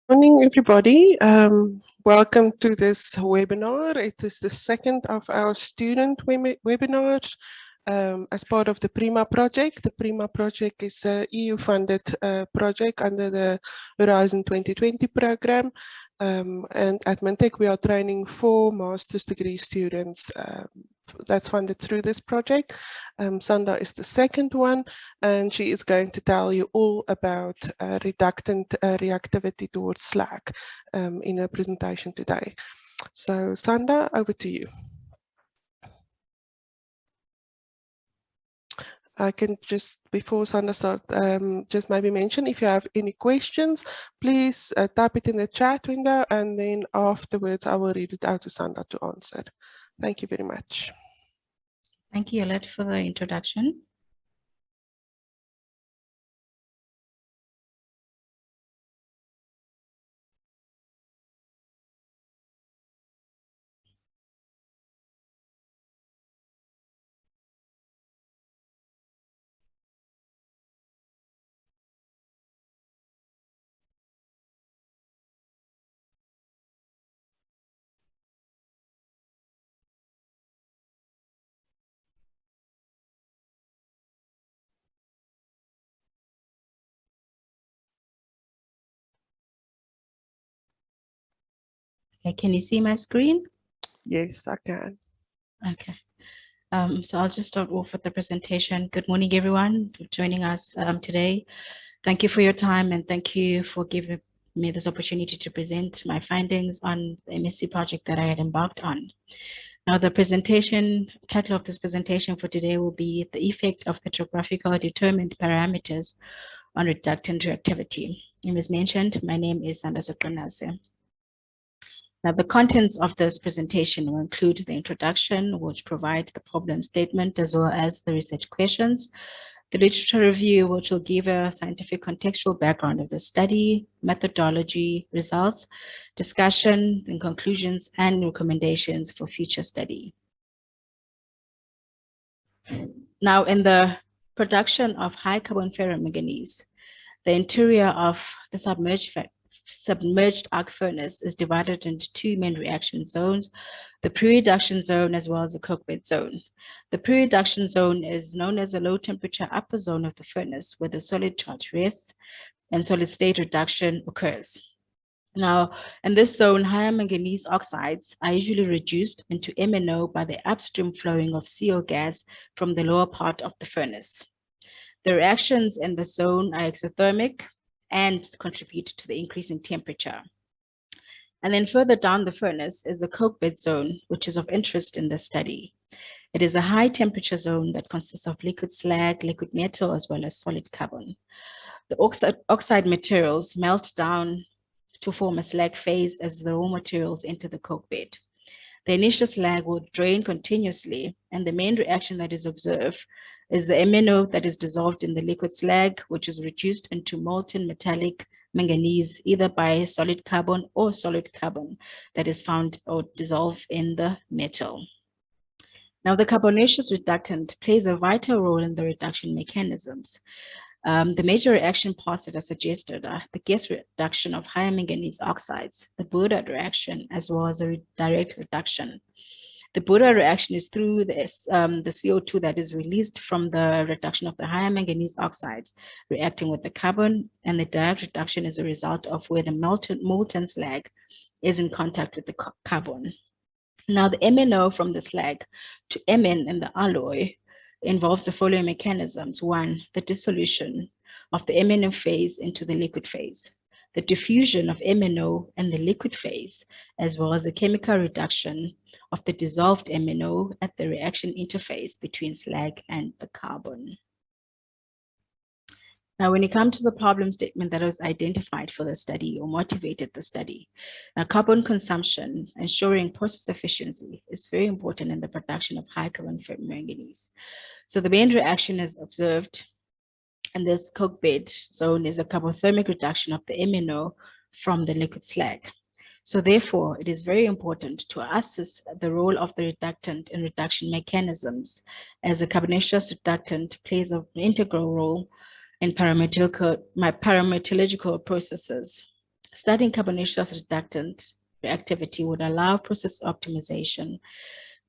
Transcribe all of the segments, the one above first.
Morning, everybody. Welcome to this webinar. It is the second of our student webinars as part of the PREMA project. The PREMA project is a EU-funded project under the Horizon 2020 program. And at Mintec, we are training 4 master's degree students that's funded through this project. Sanda is the second one, and she is going to tell you all about reductant reactivity towards slag in her presentation today. So Sanda, over to you. I can just, before Sanda start, just maybe mention if you have any questions, please type it in the chat window, and then afterwards I will read it out to Sanda to answer. Thank you very much. Thank you, Alet, for the introduction. Okay, can you see my screen? Yes, I can. Okay. So I'll just start off with the presentation. Good morning, everyone, for joining us today. Thank you for your time, and thank you for giving me this opportunity to present my findings on the MSc project that I had embarked on. Now, the title of this presentation for today will be The Effect of Petrographical Determined Parameters on Reductant Reactivity. And as mentioned, my name is Sanda Soqinase. Now, the contents of this presentation will include the introduction, which provides the problem statement, as well as the research questions, the literature review, which will give a scientific contextual background of the study, methodology, results, discussion, and conclusions, and recommendations for future study. Now, in the production of high carbon ferromanganese, the interior of the submerged arc furnace is divided into 2 main reaction zones, the pre-reduction zone as well as the coke-bed zone. The pre-reduction zone is known as a low temperature upper zone of the furnace where the solid charge rests and solid state reduction occurs. Now, in this zone, higher manganese oxides are usually reduced into MnO by the upstream flowing of CO gas from the lower part of the furnace. The reactions in the zone are exothermic and contribute to the increase in temperature. And then further down the furnace is the coke bed zone, which is of interest in this study. It is a high temperature zone that consists of liquid slag, liquid metal, as well as solid carbon. The oxide materials melt down to form a slag phase as the raw materials enter the coke bed. The initial slag will drain continuously, and the main reaction that is observed is the MnO that is dissolved in the liquid slag, which is reduced into molten metallic manganese, either by solid carbon or solid carbon that is found or dissolved in the metal. Now, the carbonaceous reductant plays a vital role in the reduction mechanisms. The major reaction paths that are suggested are the gas reduction of higher manganese oxides, the Buda reaction, as well as a direct reduction. The Buda reaction is through the CO2 that is released from the reduction of the higher manganese oxides reacting with the carbon, and the direct reduction is a result of where the molten slag is in contact with the carbon. Now, the MnO from the slag to Mn in the alloy involves the following mechanisms. 1, the dissolution of the MnO phase into the liquid phase, the diffusion of MnO in the liquid phase, as well as the chemical reduction of the dissolved MnO at the reaction interface between slag and the carbon. Now, when you come to the problem statement that was identified for the study or motivated the study, now carbon consumption, ensuring process efficiency is very important in the production of high carbon ferromanganese. So the main reaction is observed in this coke bed zone is a carbothermic reduction of the MnO from the liquid slag. So therefore, it is very important to assess the role of the reductant in reduction mechanisms, as a carbonaceous reductant plays an integral role in pyrometallurgical processes. Studying carbonaceous reductant reactivity would allow process optimization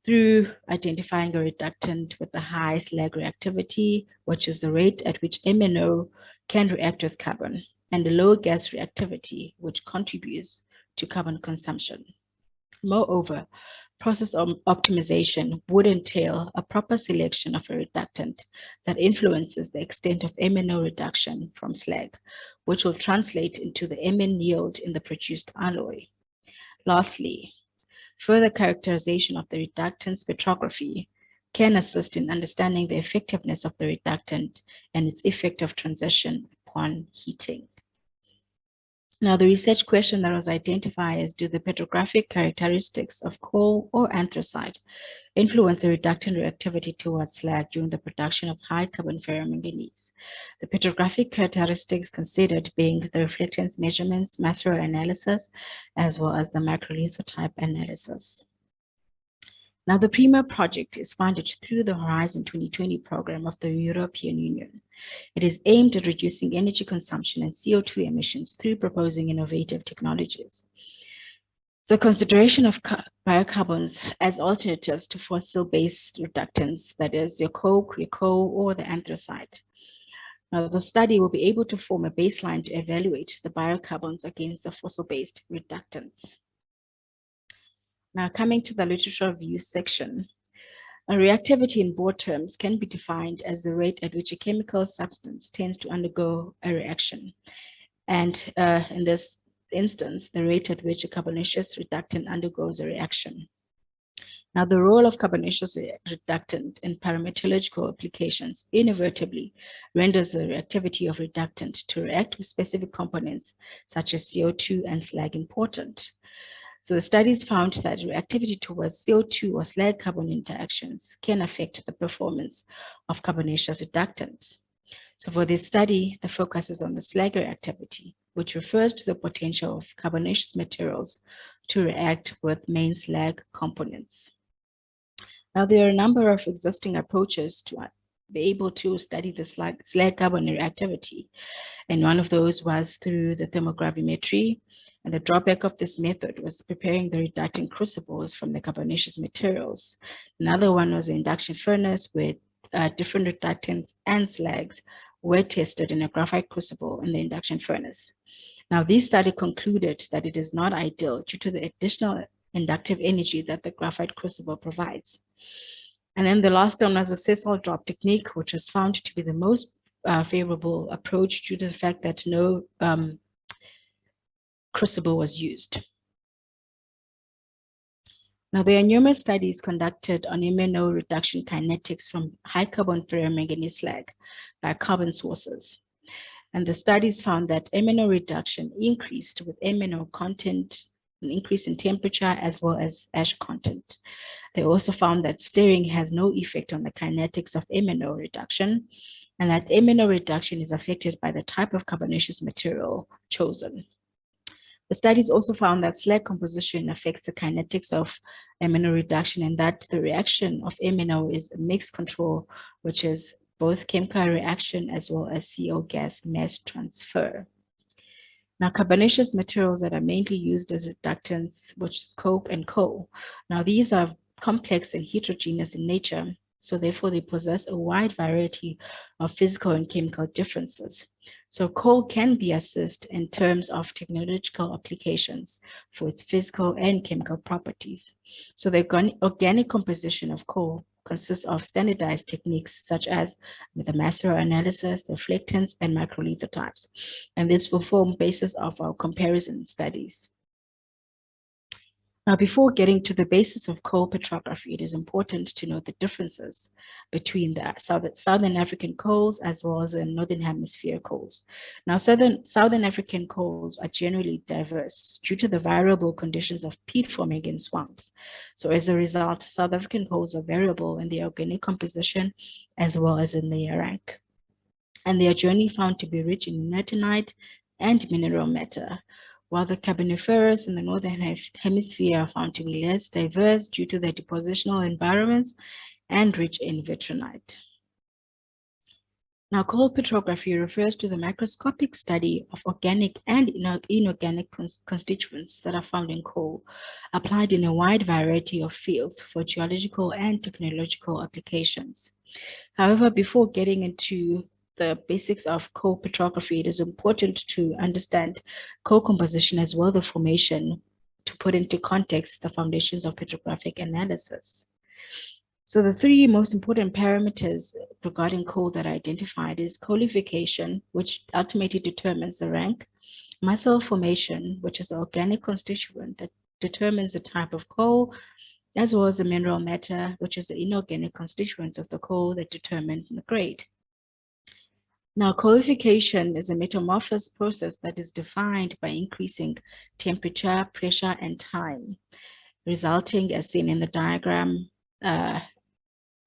through identifying a reductant with a high slag reactivity, which is the rate at which MNO can react with carbon, and a low gas reactivity, which contributes to carbon consumption. Moreover, process optimization would entail a proper selection of a reductant that influences the extent of MNO reduction from slag, which will translate into the MN yield in the produced alloy. Lastly, further characterization of the reductant's spectrography can assist in understanding the effectiveness of the reductant and its effect of transition upon heating. Now, the research question that was identified is, do the petrographic characteristics of coal or anthracite influence the reductant reactivity towards slag during the production of high carbon ferromanganese? The petrographic characteristics considered being the reflectance measurements, macro analysis, as well as the microlithotype analysis. Now, the PREMA project is funded through the Horizon 2020 program of the European Union. It is aimed at reducing energy consumption and CO2 emissions through proposing innovative technologies. So consideration of biocarbons as alternatives to fossil-based reductants, that is your coke, your coal, or the anthracite. Now, the study will be able to form a baseline to evaluate the biocarbons against the fossil-based reductants. Now, coming to the literature review section, a reactivity in broad terms can be defined as the rate at which a chemical substance tends to undergo a reaction. And in this instance, the rate at which a carbonaceous reductant undergoes a reaction. Now, the role of carbonaceous reductant in pyrometallurgical applications inadvertently renders the reactivity of reductant to react with specific components such as CO2 and slag important. So the studies found that reactivity towards CO2 or slag carbon interactions can affect the performance of carbonaceous reductants. So for this study, the focus is on the slag reactivity, which refers to the potential of carbonaceous materials to react with main slag components. Now, there are a number of existing approaches to be able to study the slag carbon reactivity, and one of those was through the thermogravimetry. And the drawback of this method was preparing the reductant crucibles from the carbonaceous materials. Another one was the induction furnace, where different reductants and slags were tested in a graphite crucible in the induction furnace. Now, this study concluded that it is not ideal due to the additional inductive energy that the graphite crucible provides. And then the last one was a sessile drop technique, which was found to be the most favorable approach due to the fact that no crucible was used. Now, there are numerous studies conducted on MNO reduction kinetics from high carbon ferromanganese slag by carbon sources. And the studies found that MNO reduction increased with MNO content, an increase in temperature as well as ash content. They also found that stirring has no effect on the kinetics of MNO reduction, and that MNO reduction is affected by the type of carbonaceous material chosen. The studies also found that slag composition affects the kinetics of MNO reduction, and that the reaction of MNO is a mixed control, which is both chemical reaction as well as CO gas mass transfer. Now, carbonaceous materials that are mainly used as reductants, which is coke and coal. Now, these are complex and heterogeneous in nature, so therefore they possess a wide variety of physical and chemical differences. So coal can be assessed in terms of technological applications for its physical and chemical properties. So the organic composition of coal consists of standardized techniques such as the macro analysis, the reflectance, and microlithotypes. And this will form basis of our comparison studies. Now, before getting to the basis of coal petrography, it is important to note the differences between the Southern African coals as well as the Northern Hemisphere coals. Now, Southern African coals are generally diverse due to the variable conditions of peat forming in swamps. So as a result, South African coals are variable in their organic composition as well as in their rank. And they are generally found to be rich in inertinite and mineral matter, while the Carboniferous in the Northern Hemisphere are found to be less diverse due to their depositional environments and rich in vitrinite. Now, coal petrography refers to the microscopic study of organic and inorganic constituents that are found in coal, applied in a wide variety of fields for geological and technological applications. However, before getting into the basics of coal petrography, it is important to understand coal composition as well as the formation to put into context the foundations of petrographic analysis. So the three most important parameters regarding coal that are identified is coalification, which ultimately determines the rank, muscle formation, which is an organic constituent that determines the type of coal, as well as the mineral matter, which is the inorganic constituents of the coal that determine the grade. Now, coalification is a metamorphosis process that is defined by increasing temperature, pressure, and time, resulting, as seen in the diagram,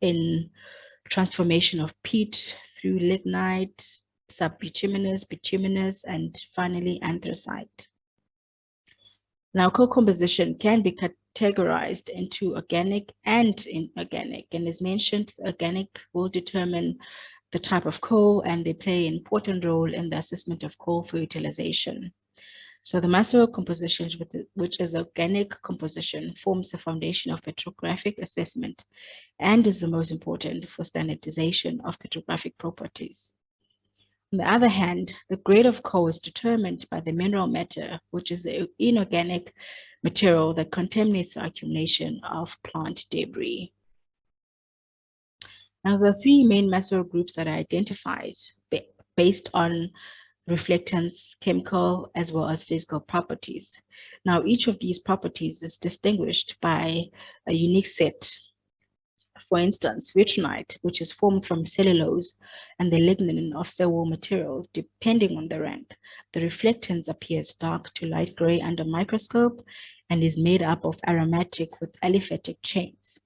in transformation of peat through lignite, subbituminous, bituminous, and finally anthracite. Now, coal composition can be categorized into organic and inorganic, and as mentioned, organic will determine the type of coal, and they play an important role in the assessment of coal for utilization. So the master composition, which is organic composition, forms the foundation of petrographic assessment and is the most important for standardization of petrographic properties. On the other hand, the grade of coal is determined by the mineral matter, which is the inorganic material that contaminates the accumulation of plant debris. Now, the three main master groups that are identified based on reflectance, chemical, as well as physical properties. Now, each of these properties is distinguished by a unique set. For instance, vitrinite, which is formed from cellulose and the lignin of cell material, depending on the rank. The reflectance appears dark to light gray under microscope and is made up of aromatic with aliphatic chains.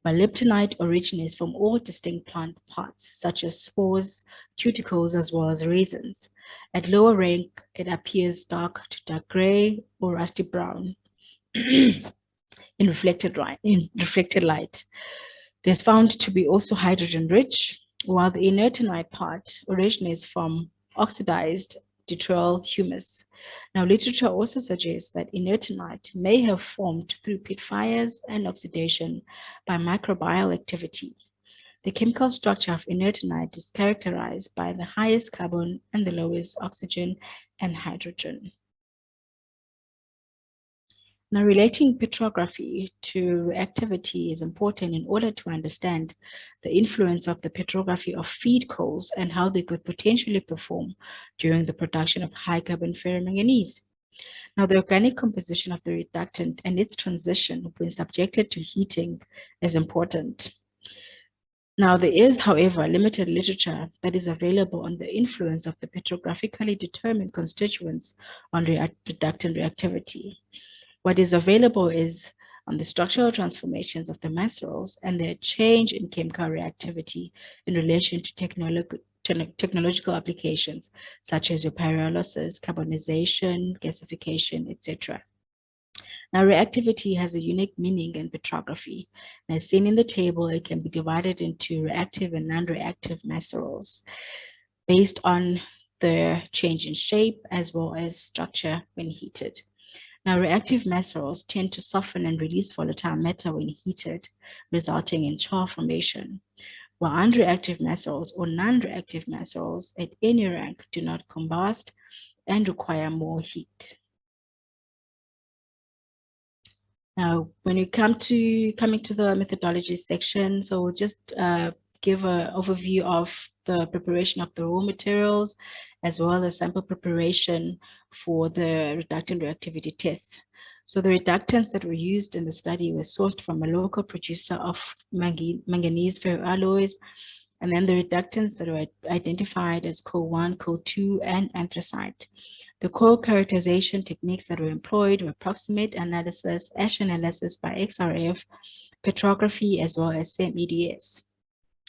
Molybdenite originates from all distinct plant parts, such as spores, cuticles, as well as raisins. At lower rank, it appears dark to dark gray or rusty brown in reflected light. It is found to be also hydrogen-rich, while the inertinite part originates from oxidized deuterial humus. Now, literature also suggests that inertinite may have formed through pit fires and oxidation by microbial activity. The chemical structure of inertinite is characterized by the highest carbon and the lowest oxygen and hydrogen. Now, relating petrography to reactivity is important in order to understand the influence of the petrography of feed coals and how they could potentially perform during the production of high carbon ferromanganese. Now, the organic composition of the reductant and its transition when subjected to heating is important. Now, there is, however, limited literature that is available on the influence of the petrographically determined constituents on reductant reactivity. What is available is on the structural transformations of the macerates and their change in chemical reactivity in relation to technological applications, such as your pyrolysis, carbonization, gasification, etc. Now, reactivity has a unique meaning in petrography. As seen in the table, it can be divided into reactive and non-reactive macerates based on the change in shape as well as structure when heated. Now, reactive macerates tend to soften and release volatile matter when heated, resulting in char formation, while unreactive macerates or non-reactive macerates at any rank do not combust and require more heat. Now, when you coming to the methodology section, so we'll just give an overview of the preparation of the raw materials, as well as sample preparation for the reductant reactivity tests. So the reductants that were used in the study were sourced from a local producer of manganese ferroalloys, and then the reductants that were identified as coal-1, coal-2, and anthracite. The core characterization techniques that were employed were proximate analysis, ash analysis by XRF, petrography, as well as SEM-EDS.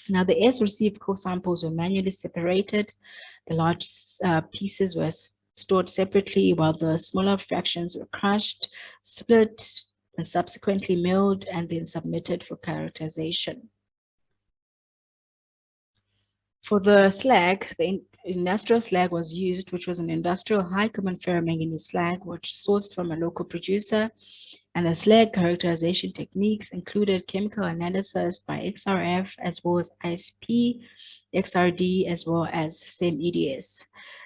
Now, the S received core samples were manually separated. The large pieces were stored separately, while the smaller fractions were crushed, split, and subsequently milled, and then submitted for characterization. For the slag, the industrial slag was used, which was an industrial high carbon ferromanganese slag, which sourced from a local producer. And the slag characterization techniques included chemical analysis by XRF as well as ISP, XRD, as well as SEM-EDS.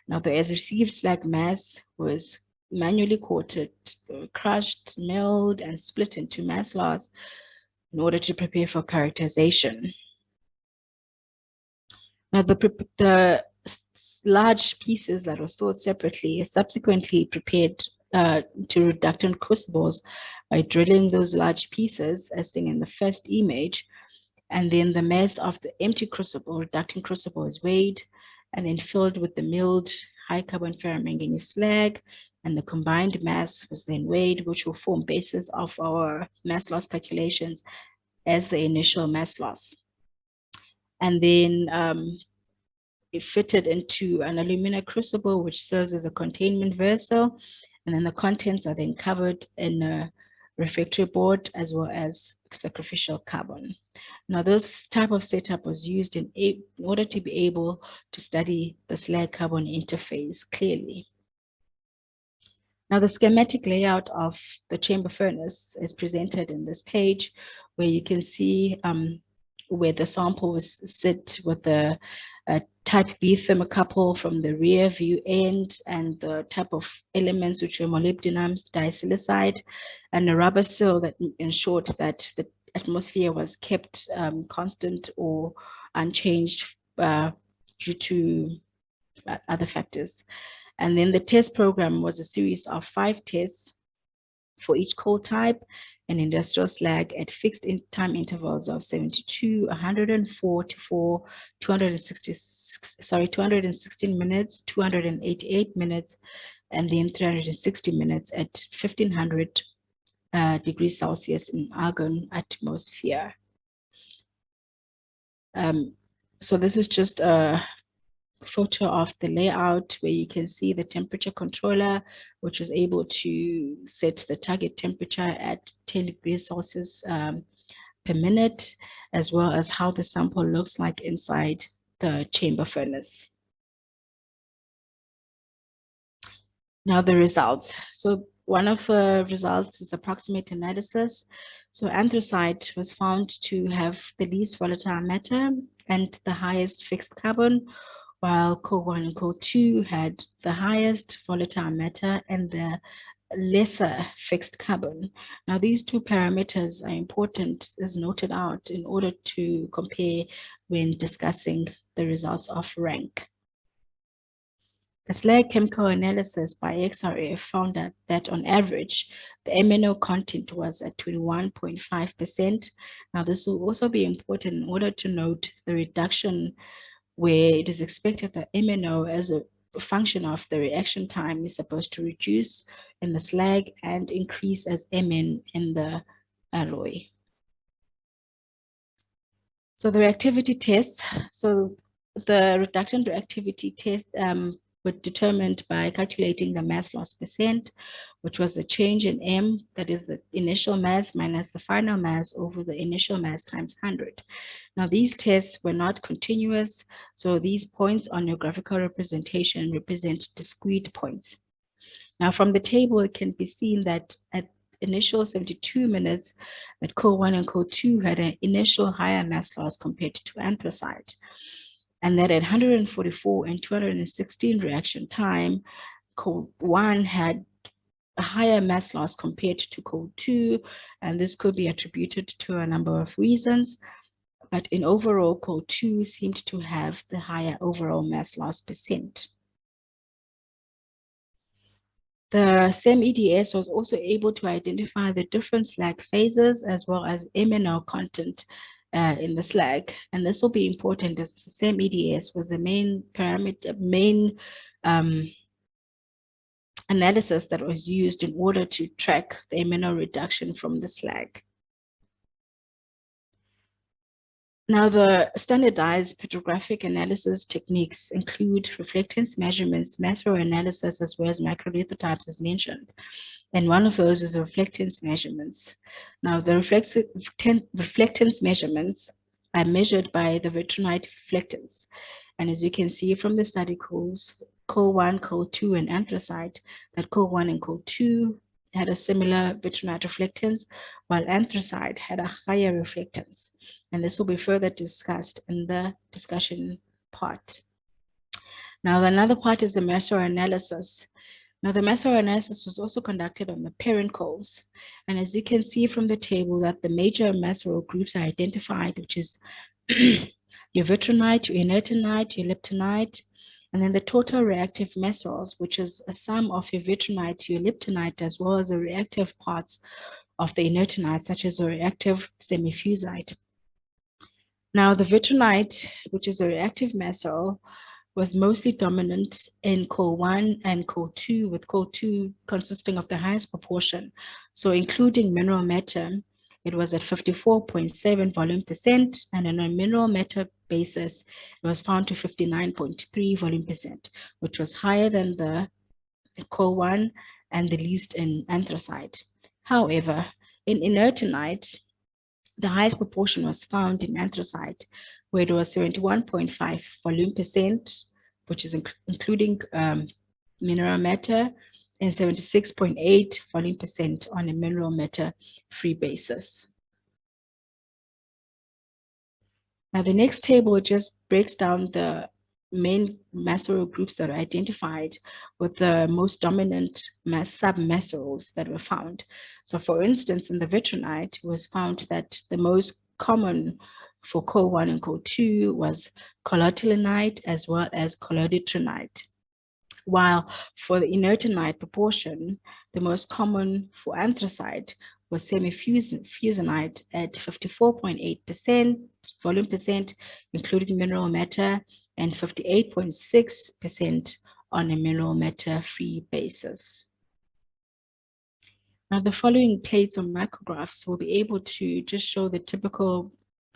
Now, the as received slag mass was manually coated, crushed, milled, and split into mass loss in order to prepare for characterization. Now, the large pieces that were stored separately are subsequently prepared to reductant crucibles by drilling those large pieces, as seen in the first image, and then the mass of the empty crucible, reductant crucible, is weighed and then filled with the milled high carbon ferromanganese slag, and the combined mass was then weighed, which will form basis of our mass loss calculations as the initial mass loss. And then it fitted into an alumina crucible, which serves as a containment vessel. And then the contents are then covered in a refractory board as well as sacrificial carbon. Now, this type of setup was used in order to be able to study the slag carbon interface clearly. Now, the schematic layout of the chamber furnace is presented in this page, where you can see where the sample was sit with the type B thermocouple from the rear view end, and the type of elements which were molybdenum disilicide, and a rubber seal that ensured that the atmosphere was kept constant or unchanged due to other factors. And then the test program was a series of 5 tests for each coal type and industrial slag at fixed time intervals of 72, 144, 216 minutes, 288 minutes, and then 360 minutes at 1500 degrees Celsius in argon atmosphere. So this is just a photo of the layout where you can see the temperature controller, which was able to set the target temperature at 10 degrees Celsius per minute, as well as how the sample looks like inside the chamber furnace. Now the results. So one of the results is approximate analysis. So anthracite was found to have the least volatile matter and the highest fixed carbon, while coal-1 and coal-2 had the highest volatile matter and the lesser fixed carbon. Now, these two parameters are important, as noted out, in order to compare when discussing the results of rank. The slag chemical analysis by XRF found that on average, the MNO content was at 21.5%. Now, this will also be important in order to note the reduction where it is expected that MNO as a function of the reaction time is supposed to reduce in the slag and increase as Mn in the alloy. So the reactivity tests, so the reductant reactivity test were determined by calculating the mass loss percent, which was the change in M, that is the initial mass minus the final mass over the initial mass times 100. Now, these tests were not continuous, so these points on your graphical representation represent discrete points. Now, from the table, it can be seen that at initial 72 minutes, that coal-1 and coal-2 had an initial higher mass loss compared to anthracite, and that at 144 and 216 reaction time, coal-1 had a higher mass loss compared to coal-2, and this could be attributed to a number of reasons. But in overall, coal-2 seemed to have the higher overall mass loss percent. The SEM-EDS was also able to identify the different slag phases as well as MNO content in the slag. And this will be important as the SEM-EDS was the main parameter, analysis that was used in order to track the MNO reduction from the slag. Now, the standardized petrographic analysis techniques include reflectance measurements, mass flow analysis, as well as microlithotypes as mentioned. And one of those is reflectance measurements. Now, the reflectance measurements are measured by the vitrinite reflectance. And as you can see from the study codes, COL1, COL2, and anthracite, that COL1 and COL2 had a similar vitrinite reflectance, while anthracite had a higher reflectance. And this will be further discussed in the discussion part. Now, another part is the macro analysis. Now, the macro analysis was also conducted on the parent coals. And as you can see from the table, that the major macro groups are identified, which is your vitrinite, your inertinite, your leptonite, and then the total reactive macros, which is a sum of your vitrinite, your leptonite, as well as the reactive parts of the inertinite, such as a reactive semifusite. Now, the vitrinite, which is a reactive macro, was mostly dominant in COL1 and COL2, with COL2 consisting of the highest proportion. So including mineral matter, it was at 54.7 volume percent, and on a mineral matter basis, it was found to 59.3 volume percent, which was higher than the COL1 and the least in anthracite. However, in inertinite, the highest proportion was found in anthracite, where it was 71.5 volume percent, which is including mineral matter, and 76.8 volume percent on a mineral matter free basis. Now, the next table just breaks down the main macro groups that are identified with the most dominant sub-macros that were found. So for instance, in the vitrinite, it was found that the most common for COL1 and COL2 was collotylenite as well as colloditronite. While for the inertinite proportion, the most common for anthracite was semifusinite at 54.8% volume percent, including mineral matter, and 58.6% on a mineral matter free basis. Now, the following plates or micrographs will be able to just show the typical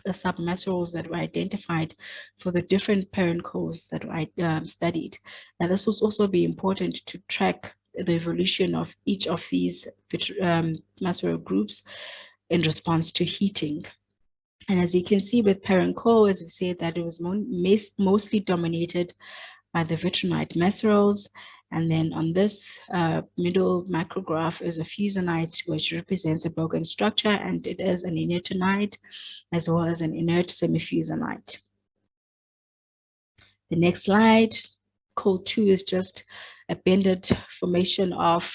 submacros that were identified for the different parent coals that I studied. Now, this will also be important to track the evolution of each of these macro groups in response to heating. And as you can see with parent coal, as we said, that it was mostly dominated by the vitrinite macros. And then on this middle micrograph is a fusinite, which represents a broken structure, and it is an inertinite as well as an inert semifusinite. The next slide, COL2 is just a banded formation of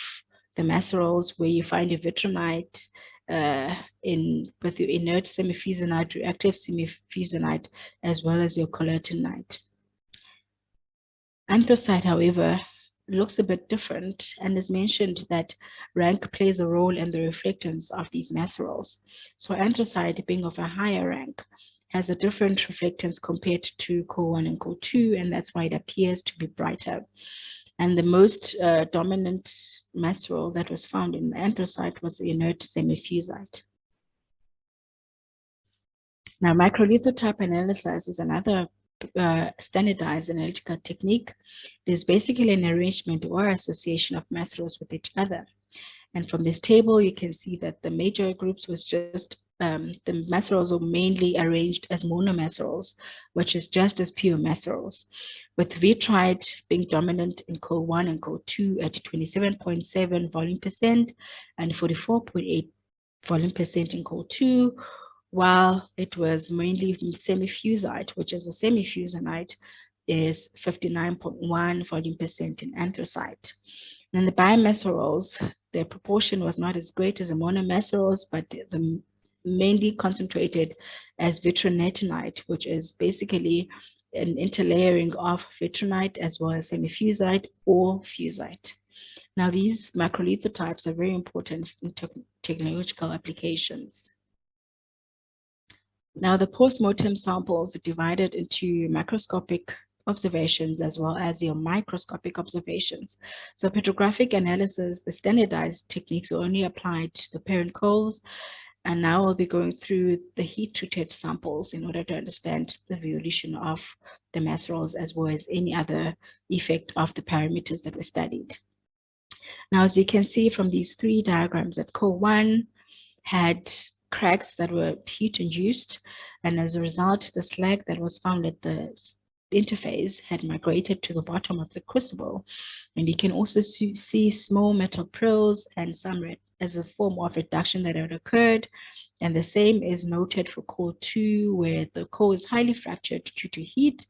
the macros where you find a vitrinite with your inert semifusinite, reactive semifusinite, as well as your collotylenite. Anthracite, however, looks a bit different, and is mentioned that rank plays a role in the reflectance of these macros. So anthracite, being of a higher rank, has a different reflectance compared to COL1 and COL2, and that's why it appears to be brighter. And the most dominant macro that was found in the anthracite was the inert semifusite. Now, microlithotype analysis is another standardized analytical technique. It is basically an arrangement or association of macros with each other. And from this table, you can see that the major groups was just the macros are mainly arranged as monomacros, which is just as pure macros, with vitrite being dominant in COL1 and COL2 at 27.7 volume percent and 44.8 volume percent in COL2, while it was mainly semifusite, which is a semifusinite, is 59.1 volume percent in anthracite. And the bimacros, their proportion was not as great as the monomacros, but the mainly concentrated as vitrinitinite, which is basically an interlayering of vitrinite as well as semifusite or fusite. Now, these macrolithotypes are very important in technological applications. Now, the post-mortem samples are divided into macroscopic observations as well as your microscopic observations. So petrographic analysis, the standardized techniques are only applied to the parent coals. And now we'll be going through the heat-treated samples in order to understand the evolution of the macros as well as any other effect of the parameters that were studied. Now, as you can see from these three diagrams, that COL1 had cracks that were heat-induced, and as a result, the slag that was found at the interface had migrated to the bottom of the crucible. And you can also see small metal pearls and some as a form of reduction that had occurred. And the same is noted for core 2, where the core is highly fractured due to heat,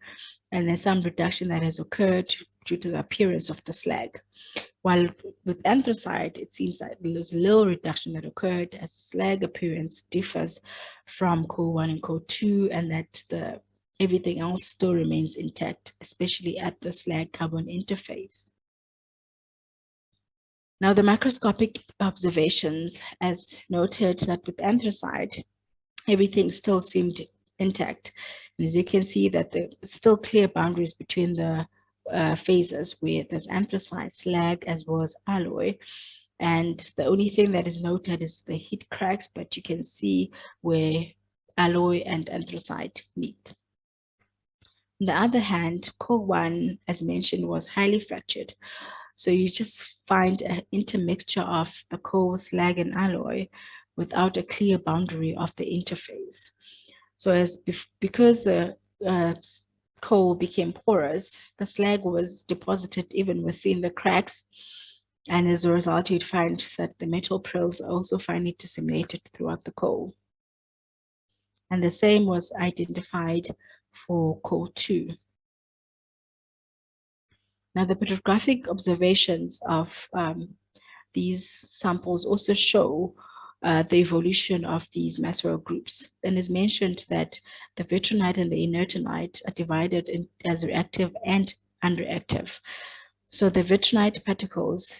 and there's some reduction that has occurred due to the appearance of the slag. While with anthracite, it seems that there's a little reduction that occurred as slag appearance differs from core 1 and core 2, and that everything else still remains intact, especially at the slag carbon interface. Now, the macroscopic observations, as noted, that with anthracite, everything still seemed intact. And as you can see, that there are still clear boundaries between the phases where there's anthracite, slag, as well as alloy. And the only thing that is noted is the heat cracks, but you can see where alloy and anthracite meet. On the other hand, core 1, as mentioned, was highly fractured. So you just find an intermixture of the core, slag, and alloy without a clear boundary of the interface. So because the core became porous, the slag was deposited even within the cracks. And as a result, you'd find that the metal pearls also finally disseminated throughout the core. And the same was identified for core 2. Now, the petrographic observations of these samples also show the evolution of these maceral groups. And it's mentioned that the vitrinite and the inertinite are divided as reactive and unreactive. So the vitrinite particles,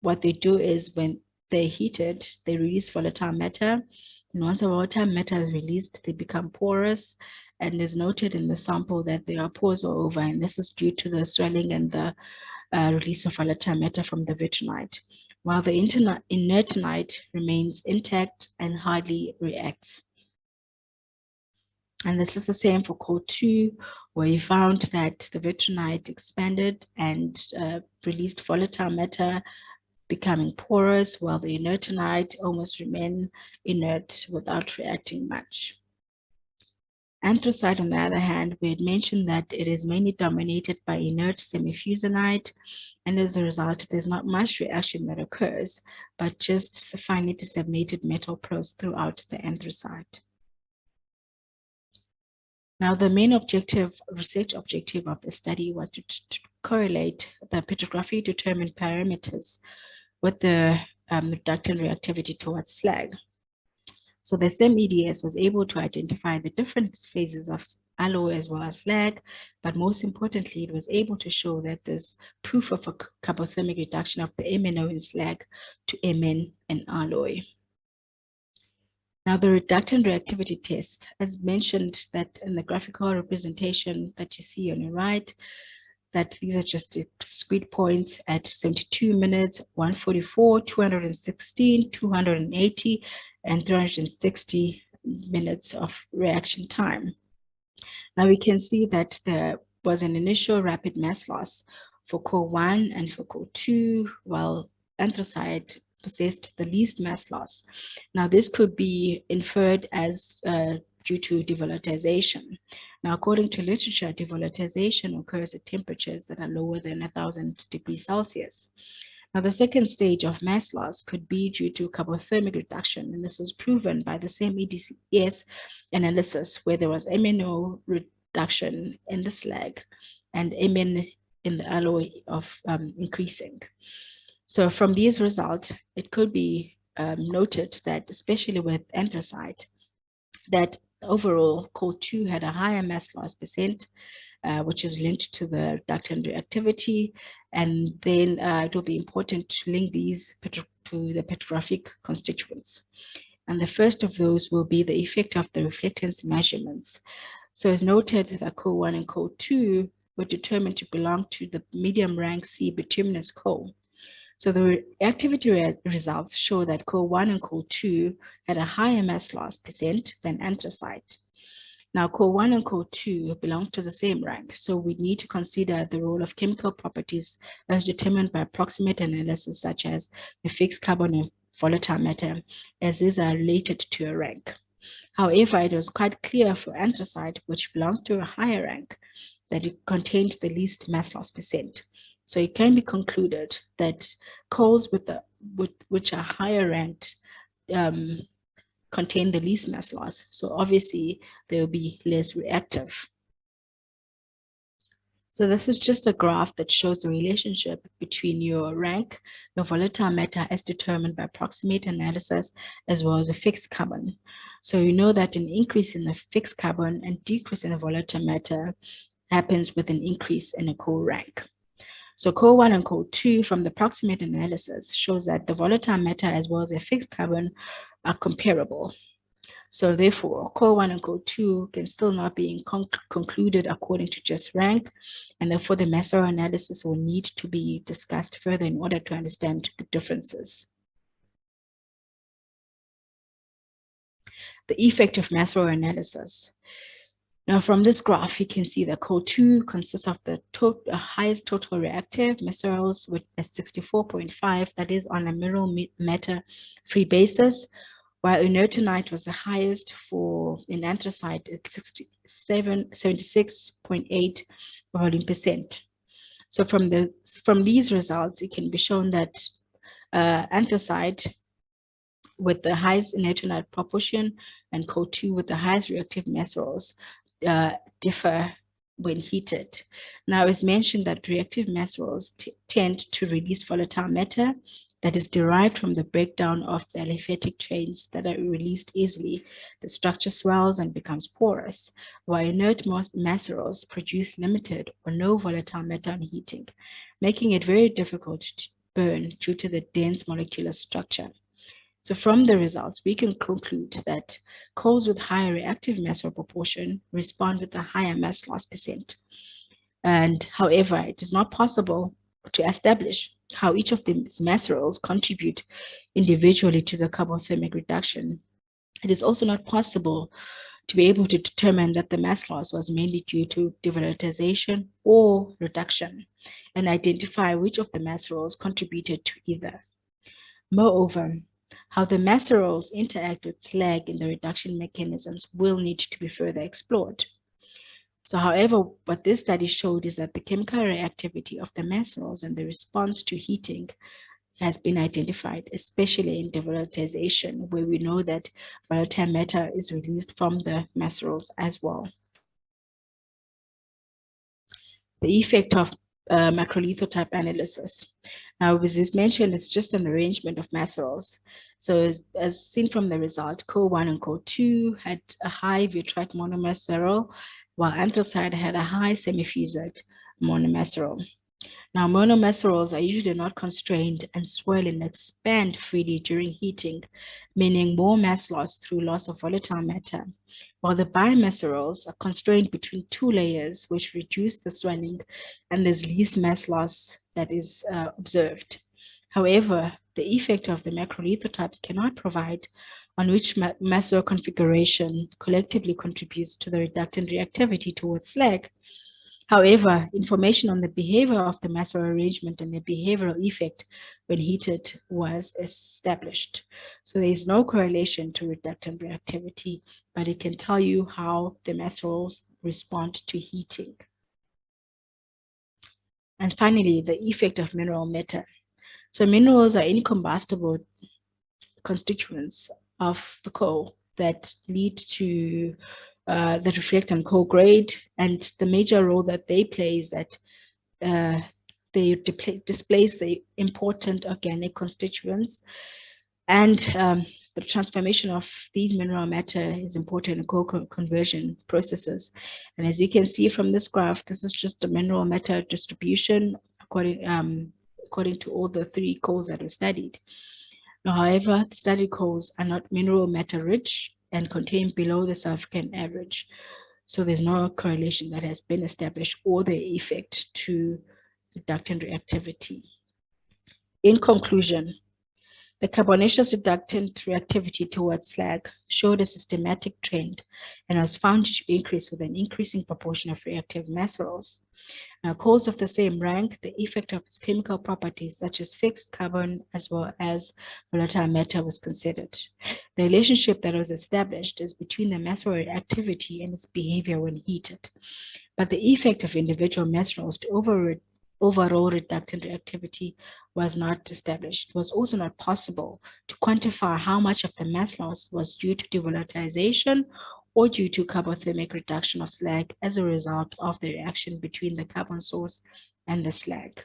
what they do is when they're heated, they release volatile matter. And once the volatile matter is released, they become porous. And is noted in the sample that there are pores all over, and this is due to the swelling and the release of volatile matter from the vitrinite, while the inertinite remains intact and hardly reacts. And this is the same for core 2, where you found that the vitrinite expanded and released volatile matter, becoming porous, while the inertinite almost remained inert without reacting much. Anthracite, on the other hand, we had mentioned that it is mainly dominated by inert semifusinite, and as a result, there's not much reaction that occurs, but just the finely disseminated metal pearls throughout the anthracite. Now, the main research objective of the study was to correlate the petrographically determined parameters with the reductant reactivity towards slag. So the same EDS was able to identify the different phases of alloy as well as slag, but most importantly, it was able to show that there's proof of a carbothermic reduction of the MnO in slag to Mn in alloy. Now, the reductant reactivity test, as mentioned that in the graphical representation that you see on your right, that these are just discrete points at 72 minutes, 144, 216, 280, and 360 minutes of reaction time. Now we can see that there was an initial rapid mass loss for core 1 and for core 2, while anthracite possessed the least mass loss. Now this could be inferred as due to devolatilization. Now, according to literature, devolatilization occurs at temperatures that are lower than 1000 degrees Celsius. Now, the second stage of mass loss could be due to carbothermic reduction, and this was proven by the same EDS analysis where there was MnO reduction in the slag and Mn in the alloy of increasing. So from these results, it could be noted that, especially with anthracite, that overall core 2 had a higher mass loss percent, which is linked to the reductant reactivity. And then it will be important to link these to the petrographic constituents. And the first of those will be the effect of the reflectance measurements. So as noted, that core 1 and core 2 were determined to belong to the medium rank C bituminous coal. So the reactivity results show that core 1 and core 2 had a higher mass loss percent than anthracite. Now, core 1 and core 2 belong to the same rank, so we need to consider the role of chemical properties as determined by approximate analysis, such as the fixed carbon and volatile matter, as these are related to a rank. However, it was quite clear for anthracite, which belongs to a higher rank, that it contained the least mass loss percent. So it can be concluded that coals which are higher ranked contain the least mass loss. So obviously they will be less reactive. So this is just a graph that shows the relationship between your rank, your volatile matter as determined by approximate analysis, as well as a fixed carbon. So you know that an increase in the fixed carbon and decrease in the volatile matter happens with an increase in a coal rank. So coal 1 and coal 2 from the approximate analysis shows that the volatile matter as well as a fixed carbon are comparable. So therefore, coal 1 and coal 2 can still not be concluded according to just rank, and therefore the Massaro analysis will need to be discussed further in order to understand the differences. The effect of Massaro analysis. Now from this graph, you can see that coal 2 consists of the highest total reactive Massaros with a 64.5, that is on a mineral matter free basis, while inertinite was the highest in anthracite at 76.8 volume percent. So from these results, it can be shown that anthracite with the highest inertinite proportion and coal 2 with the highest reactive Massaros differ when heated. Now, it's mentioned that reactive Massaros tend to release volatile matter that is derived from the breakdown of the aliphatic chains that are released easily. The structure swells and becomes porous, while inert Massaros produce limited or no volatile matter on heating, making it very difficult to burn due to the dense molecular structure. So from the results, we can conclude that coals with higher reactive Massaro proportion respond with a higher mass loss percent. And however, it is not possible to establish how each of these Massaros contribute individually to the carbothermic reduction. It is also not possible to be able to determine that the mass loss was mainly due to devolatilization or reduction, and identify which of the Massaros contributed to either. Moreover, how the Massaros interact with slag in the reduction mechanisms will need to be further explored. So however, what this study showed is that the chemical reactivity of the Massaros and the response to heating has been identified, especially in devolatilization, where we know that volatile matter is released from the Massaros as well. The effect of macrolithotype analysis. Now, as is mentioned, it's just an arrangement of Massaros. So as seen from the result, coal 1 and coal 2 had a high vitrite monomassaro, while anthracite had a high semifused monomassaro. Now, monomassaros are usually not constrained and swell and expand freely during heating, meaning more mass loss through loss of volatile matter, while the bimassaros are constrained between two layers, which reduce the swelling, and there's least mass loss that is observed. However, the effect of the macrolithotypes cannot provide on which Massaro configuration collectively contributes to the reductant reactivity towards slag. However, information on the behavior of the Massaro arrangement and the behavioral effect when heated was established. So there is no correlation to reductant reactivity, but it can tell you how the Massaros respond to heating. And finally, the effect of mineral matter. So minerals are incombustible constituents of the coal that lead to that reflect on coal grade, and the major role that they play is that they displace the important organic constituents, and the transformation of these mineral matter is important in coal conversion processes. And as you can see from this graph, this is just the mineral matter distribution according to all the three coals that were studied. Now, however, the studied coals are not mineral matter rich and contain below the South African average. So there's no correlation that has been established or the effect to reductant reactivity. In conclusion, the carbonaceous reductant reactivity towards slag showed a systematic trend and was found to increase with an increasing proportion of reactive Massaros. Now, coals of the same rank, the effect of its chemical properties, such as fixed carbon as well as volatile matter, was considered. The relationship that was established is between the macero reactivity and its behavior when heated. But the effect of individual macerals to overall reductant reactivity was not established. It was also not possible to quantify how much of the mass loss was due to devolatilization or due to carbothermic reduction of slag as a result of the reaction between the carbon source and the slag.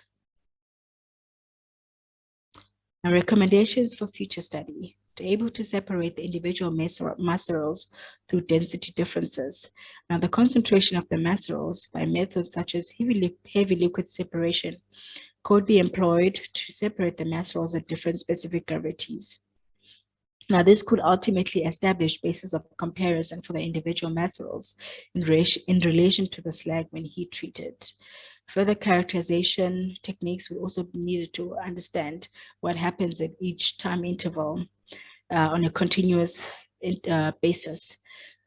Now, recommendations for future study: to be able to separate the individual macerals through density differences. Now, the concentration of the macerals by methods such as heavy liquid separation could be employed to separate the macerals at different specific gravities. Now, this could ultimately establish bases of comparison for the individual macerals in relation to the slag when heat treated. Further characterization techniques will also be needed to understand what happens at each time interval on a continuous basis.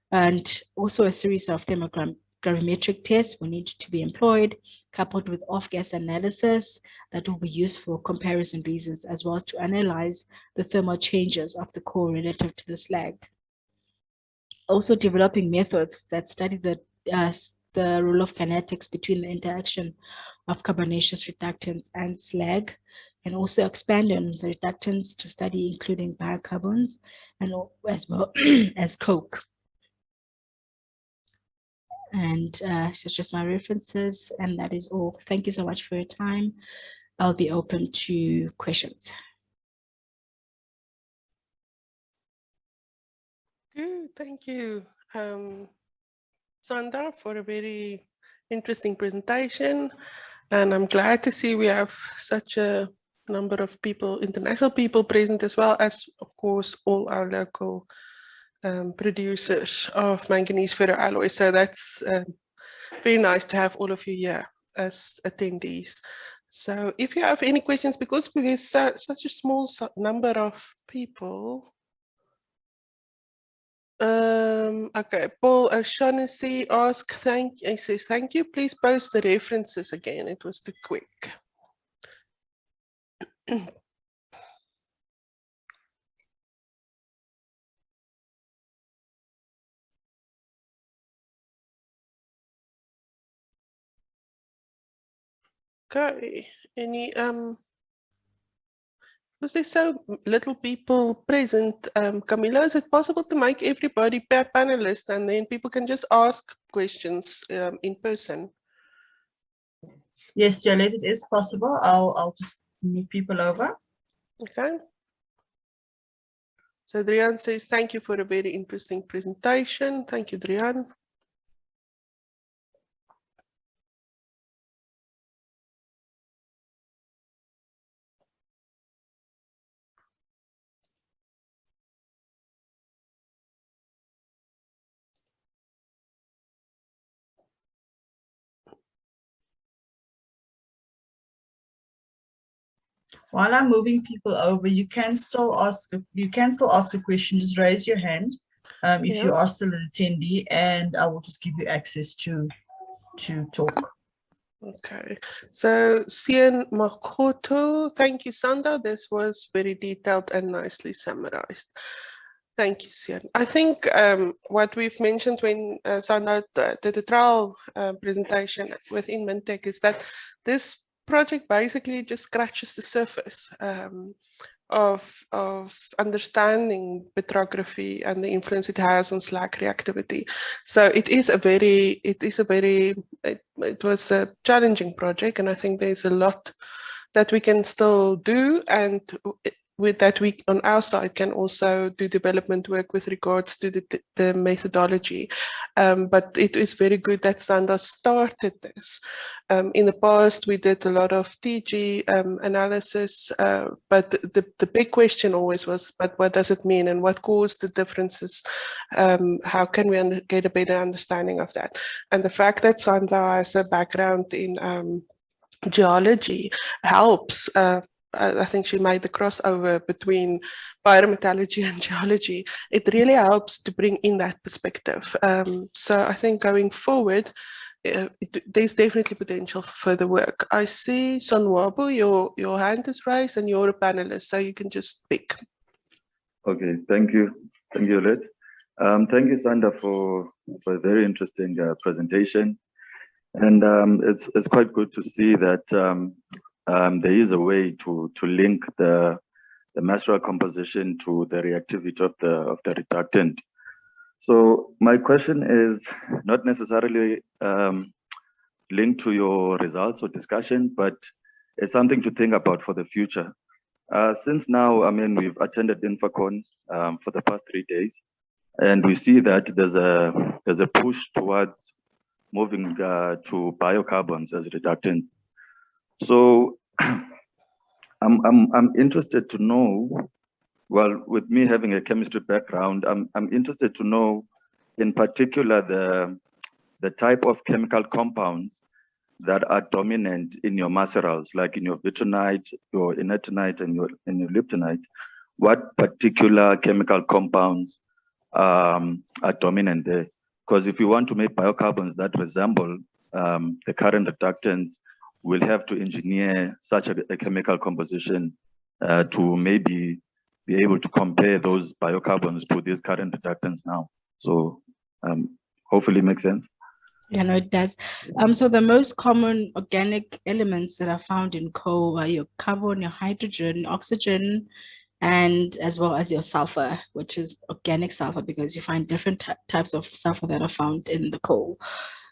And also a series of thermogravimetric tests will need to be employed, coupled with off-gas analysis that will be used for comparison reasons, as well as to analyze the thermal changes of the core relative to the slag. Also developing methods that study the role of kinetics between the interaction of carbonaceous reductants and slag, and also expand on the reductants to study including biocarbons and as well as coke. And so just my references, and that is all. Thank you so much for your time. I'll be open to questions. Good, thank you, Sanda, for a very interesting presentation. And I'm glad to see we have such a number of people, international people present, as well as, of course, all our local producers of manganese ferroalloys. So that's very nice to have all of you here as attendees. So if you have any questions, because we have such a small number of people. Okay, Paul O'Shaughnessy asks, he says, thank you. Please post the references again. It was too quick. Okay, any because there's so little people present, Camilla, is it possible to make everybody per panelist and then people can just ask questions in person? Yes, Jolette, it is possible. I'll just move people over. Okay. So Drian says, thank you for a very interesting presentation. Thank you, Drian. While I'm moving people over, you can still ask a question. Just raise your hand if you are still an attendee, and I will just give you access to talk. Okay, so Sian Makoto, thank you, Sanda. This was very detailed and nicely summarized. Thank you, Sian. I think what we've mentioned when Sanda did the trial presentation within Mintech is that this project basically just scratches the surface of understanding petrography and the influence it has on slag reactivity. So it was a challenging project, and I think there's a lot that we can still do, and with that we on our side can also do development work with regards to the methodology. But it is very good that Sanda started this. In the past we did a lot of TG analysis, but the big question always was, but what does it mean and what caused the differences? How can we get a better understanding of that? And the fact that Sanda has a background in geology helps. I think she made the crossover between pyrometallurgy and geology. It really helps to bring in that perspective. So I think going forward, there's definitely potential for further work. I see, Sonwabo, your hand is raised and you're a panelist, so you can just speak. Okay, thank you. Thank you, Lid. Thank you, Sanda, for a very interesting presentation. And it's quite good to see that there is a way to link the menstrual composition to the reactivity of the reductant. So my question is not necessarily linked to your results or discussion, but it's something to think about for the future. Since now, I mean, we've attended InfoCon for the past 3 days, and we see that there's a push towards moving to biocarbons as reductants. So I'm interested to know, well, with me having a chemistry background, I'm interested to know, in particular, the type of chemical compounds that are dominant in your macerals, like in your vitronite, your inertinite, and your liptonite. What particular chemical compounds are dominant there? Because if you want to make biocarbons that resemble the current reductants, we'll have to engineer such a chemical composition to maybe be able to compare those biocarbons to these current reductants now. So hopefully it makes sense. Yeah, no, it does. So the most common organic elements that are found in coal are your carbon, your hydrogen, oxygen, and as well as your sulfur, which is organic sulfur, because you find different types of sulfur that are found in the coal.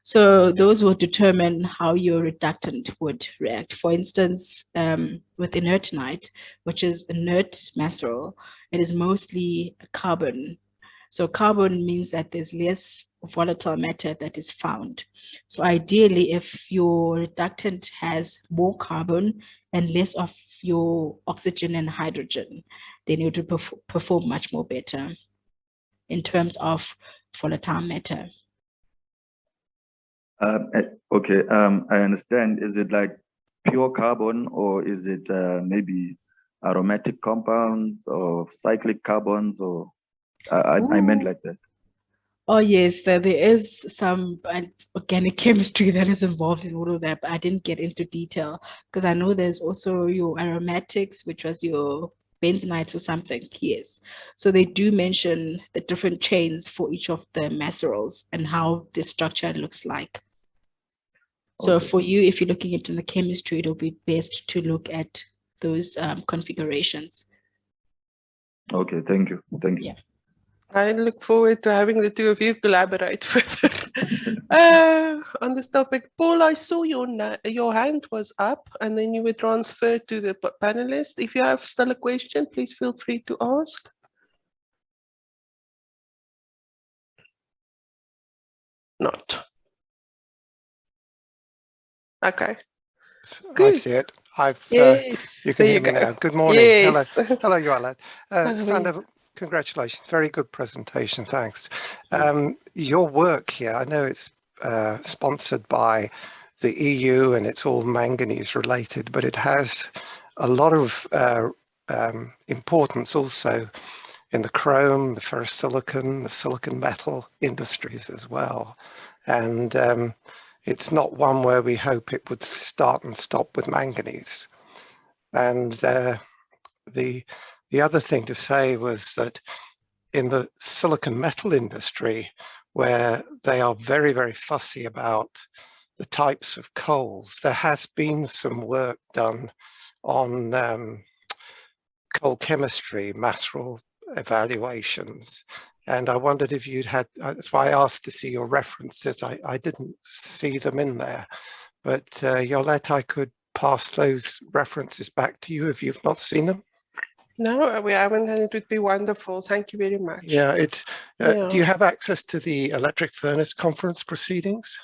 So those will determine how your reductant would react. For instance, with inertinite, which is inert maceral, it is mostly carbon. So carbon means that there's less volatile matter that is found. So ideally, if your reductant has more carbon and less of your oxygen and hydrogen, then it would perform much more better in terms of volatile matter. Okay, I understand. Is it like pure carbon, or is it maybe aromatic compounds or cyclic carbons, or I meant like that? Oh yes, there is some organic chemistry that is involved in all of that, but I didn't get into detail because I know there's also your aromatics, which was your benzenite or something. Yes, so they do mention the different chains for each of the macerals and how the structure looks like. So Okay. for you, if you're looking into the chemistry, it'll be best to look at those configurations. Okay, thank you. Thank you. Yeah. I look forward to having the two of you collaborate further on this topic. Paul, I saw your hand was up and then you were transferred to the panelist. If you have still a question, please feel free to ask. Not. Okay. I see it. Yes, you can there hear you me go. now. Good morning. Yes. Hello, Joala. Hello. Sanda, congratulations. Very good presentation. Thanks. Your work here, I know it's sponsored by the EU and it's all manganese related, but it has a lot of importance also in the chrome, the ferrosilicon, the silicon metal industries as well. And it's not one where we hope it would start and stop with manganese. And the other thing to say was that in the silicon metal industry, where they are very, very fussy about the types of coals, there has been some work done on coal chemistry, maceral evaluations. And I wondered if you'd had, that's why I asked to see your references. I didn't see them in there, but Yolette, I could pass those references back to you if you've not seen them. No, we haven't, and it would be wonderful. Thank you very much. Yeah, it's. Do you have access to the electric furnace conference proceedings?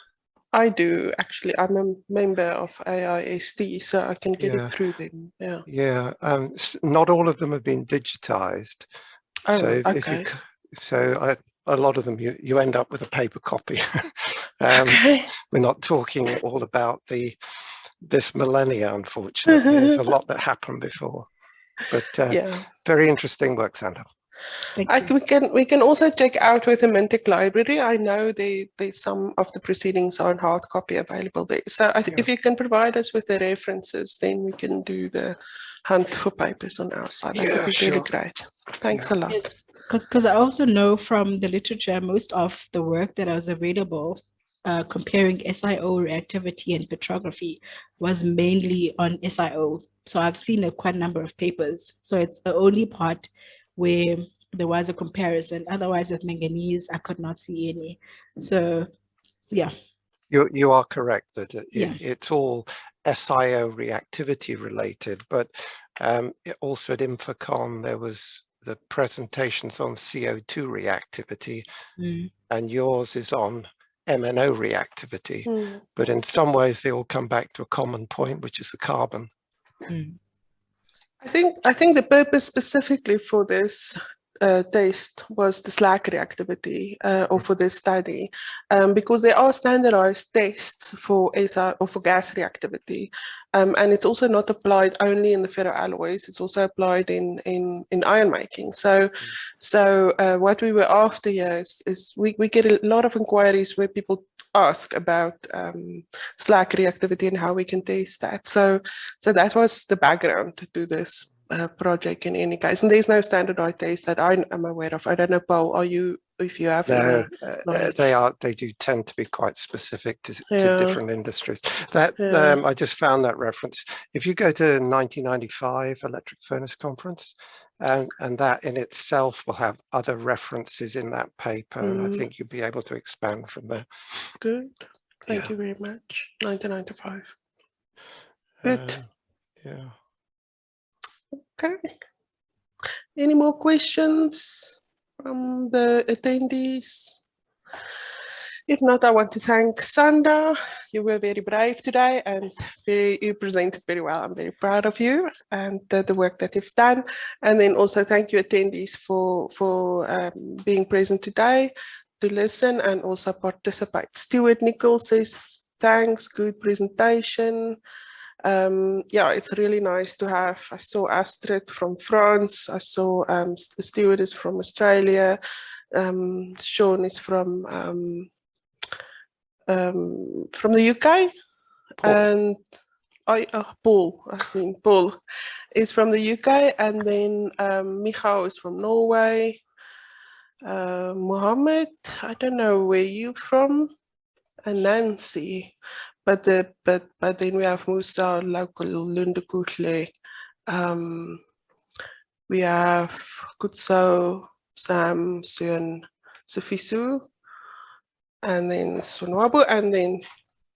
I do, actually. I'm a member of AIST, so I can get it through them. Yeah. Yeah. Not all of them have been digitized. Oh, so okay. A lot of them you end up with a paper copy. Okay. We're not talking all about this millennia, unfortunately. There's a lot that happened before. But Yeah. very interesting work, Sanda. Thank you. We can also check out with the Mintic Library. I know there's some of the proceedings are in hard copy available there. So I think if you can provide us with the references, then we can do the hunt for papers on our side. That would be really great. Thanks a lot. Because I also know from the literature, most of the work that was available comparing SIO reactivity and petrography was mainly on SIO. So I've seen quite a number of papers. So it's the only part where there was a comparison. Otherwise, with manganese, I could not see any. So, yeah. You are correct that it's all SIO reactivity related, but also at Infocon, there was the presentations on CO2 reactivity, and yours is on MNO reactivity. But in some ways, they all come back to a common point, which is the carbon. I think the purpose specifically for this test was the slag reactivity or for this study, because there are standardized tests for SI or for gas reactivity, and it's also not applied only in the ferroalloys, it's also applied in iron making. So what we were after here is we get a lot of inquiries where people ask about slag reactivity and how we can test that. So that was the background to this project in any case, and there's no standardized test that I'm aware of. I don't know, Paul, if you have no, any they do tend to be quite specific to different industries. I just found that reference. If you go to 1995 Electric Furnace Conference, and that in itself will have other references in that paper, and I think you'll be able to expand from there. Good, thank you very much. 1995. Good. Yeah. Okay. Any more questions from the attendees? If not, I want to thank Sanda. You were very brave today and you presented very well. I'm very proud of you and the work that you've done. And then also thank you attendees for being present today to listen and also participate. Stuart Nichols says, thanks, good presentation. Yeah, it's really nice to have. I saw Astrid from France. I saw Stuart is from Australia. Sean is from the UK, and Paul is from the UK, and then Michal is from Norway. Mohammed, I don't know where you from, and Nancy. But then we have Musa, local Lundekule. We have Kutso, Sam, Sun, Sifisu, and then Sunwabu, and then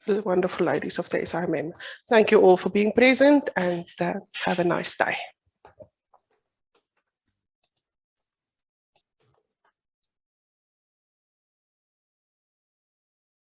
the wonderful ladies of the SIMM. Thank you all for being present, and have a nice day.